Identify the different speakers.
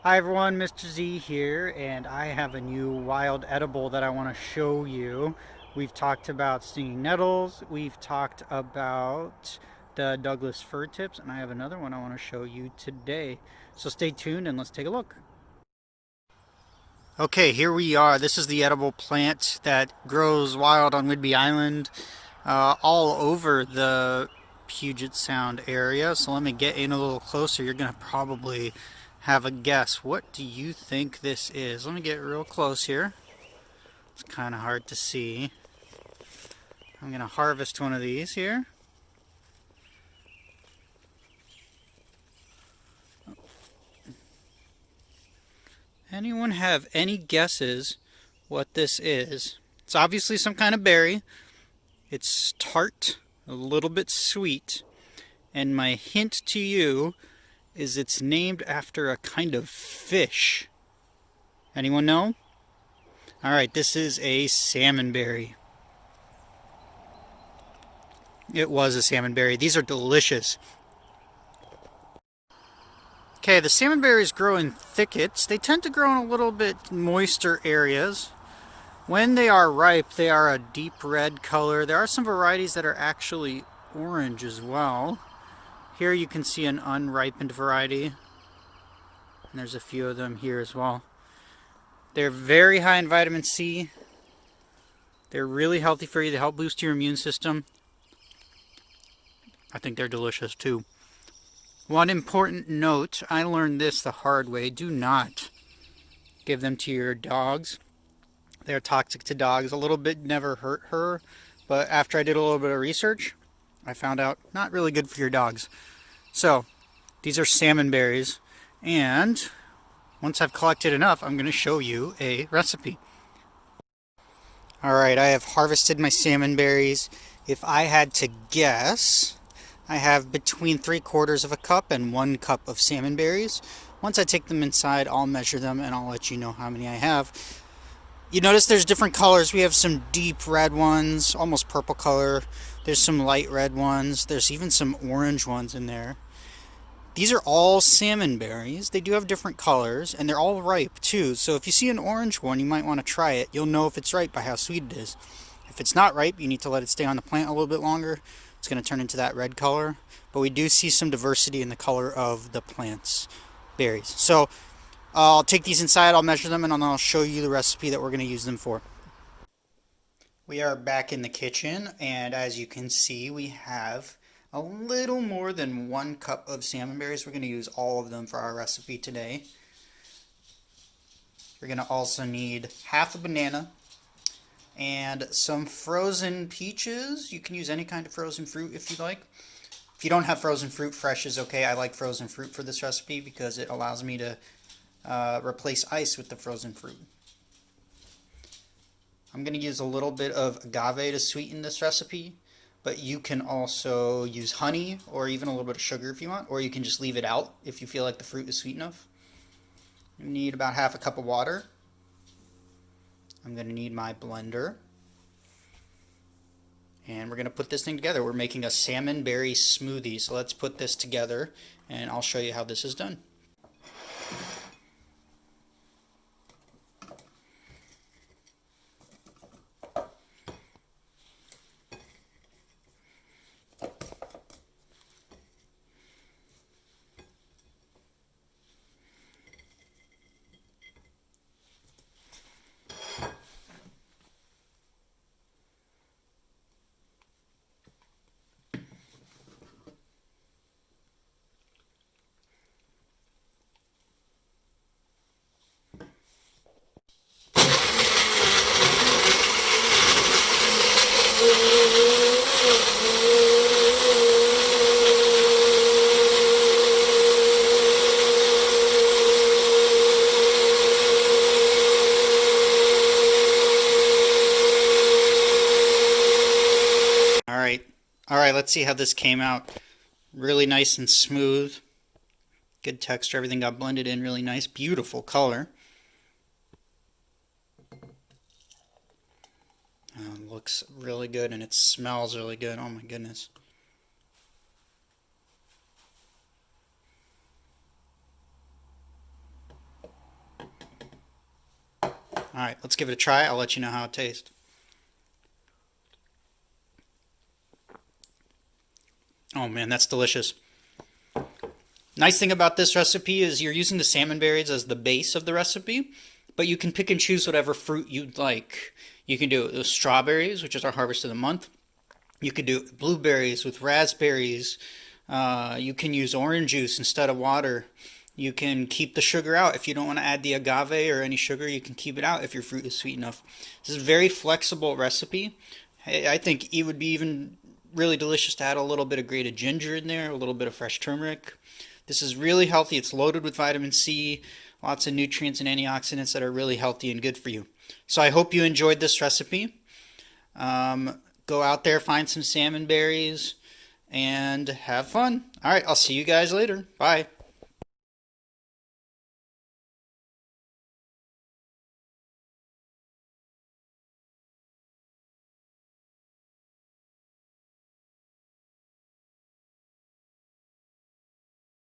Speaker 1: Hi everyone, Mr. Z here, and I have a new wild edible that I want to show you. We've talked about stinging nettles, we've talked about the Douglas fir tips, and I have another one I want to show you today. So stay tuned and let's take a look. Okay, here we are. This is the edible plant that grows wild on Whidbey Island, all over the Puget Sound area. So let me get in a little closer. You're going to probably have a guess. What do you think this is? Let me get real close here. It's kind of hard to see. I'm going to harvest one of these here. Anyone have any guesses what this is? It's obviously some kind of berry. It's tart, a little bit sweet, and my hint to you is it's named after a kind of fish. Anyone know? Alright, this is a salmonberry. It was a salmonberry. These are delicious. Okay, the salmonberries grow in thickets. They tend to grow in a little bit moister areas. When they are ripe, they are a deep red color. There are some varieties that are actually orange as well. Here you can see an unripened variety. And there's a few of them here as well. They're very high in vitamin C. They're really healthy for you. They help boost your immune system. I think they're delicious too. One important note, I learned this the hard way. Do not give them to your dogs. They're toxic to dogs. A little bit never hurt her, but after I did a little bit of research, I found out not really good for your dogs. So, these are salmonberries, and once I've collected enough, I'm going to show you a recipe. Alright, I have harvested my salmonberries. If I had to guess, I have between 3/4 of a cup and 1 cup of salmonberries. Once I take them inside, I'll measure them and I'll let you know how many I have. You notice there's different colors. We have some deep red ones, almost purple color. There's some light red ones. There's even some orange ones in there. These are all salmonberries. They do have different colors, and they're all ripe too. So if you see an orange one, you might want to try it. You'll know if it's ripe by how sweet it is. If it's not ripe, you need to let it stay on the plant a little bit longer. It's going to turn into that red color. But we do see some diversity in the color of the plant's berries. So I'll take these inside, I'll measure them, and then I'll show you the recipe that we're going to use them for. We are back in the kitchen, and as you can see, we have a little more than 1 cup of salmonberries. We're going to use all of them for our recipe today. You're going to also need half a banana and some frozen peaches. You can use any kind of frozen fruit if you like. If you don't have frozen fruit, fresh is okay. I like frozen fruit for this recipe because it allows me to replace ice with the frozen fruit. I'm going to use a little bit of agave to sweeten this recipe, but you can also use honey or even a little bit of sugar if you want, or you can just leave it out if you feel like the fruit is sweet enough. You need about half a cup of water. I'm going to need my blender. And we're going to put this thing together. We're making a salmonberry smoothie, so let's put this together and I'll show you how this is done. Alright, let's see how this came out. Really nice and smooth. Good texture, everything got blended in really nice. Beautiful color. Looks really good and it smells really good. Oh my goodness. All right, let's give it a try. I'll let you know how it tastes. Oh man, that's delicious. Nice thing about this recipe is you're using the salmonberries as the base of the recipe, but you can pick and choose whatever fruit you'd like. You can do it with strawberries, which is our harvest of the month. You could do blueberries with raspberries. You can use orange juice instead of water. You can keep the sugar out. If you don't want to add the agave or any sugar, you can keep it out if your fruit is sweet enough. This is a very flexible recipe. I think it would be even really delicious to add a little bit of grated ginger in there, a little bit of fresh turmeric. This is really healthy. It's loaded with vitamin C, lots of nutrients and antioxidants that are really healthy and good for you. So I hope you enjoyed this recipe. Go out there, find some salmon berries, and have fun. All right, I'll see you guys later. Bye.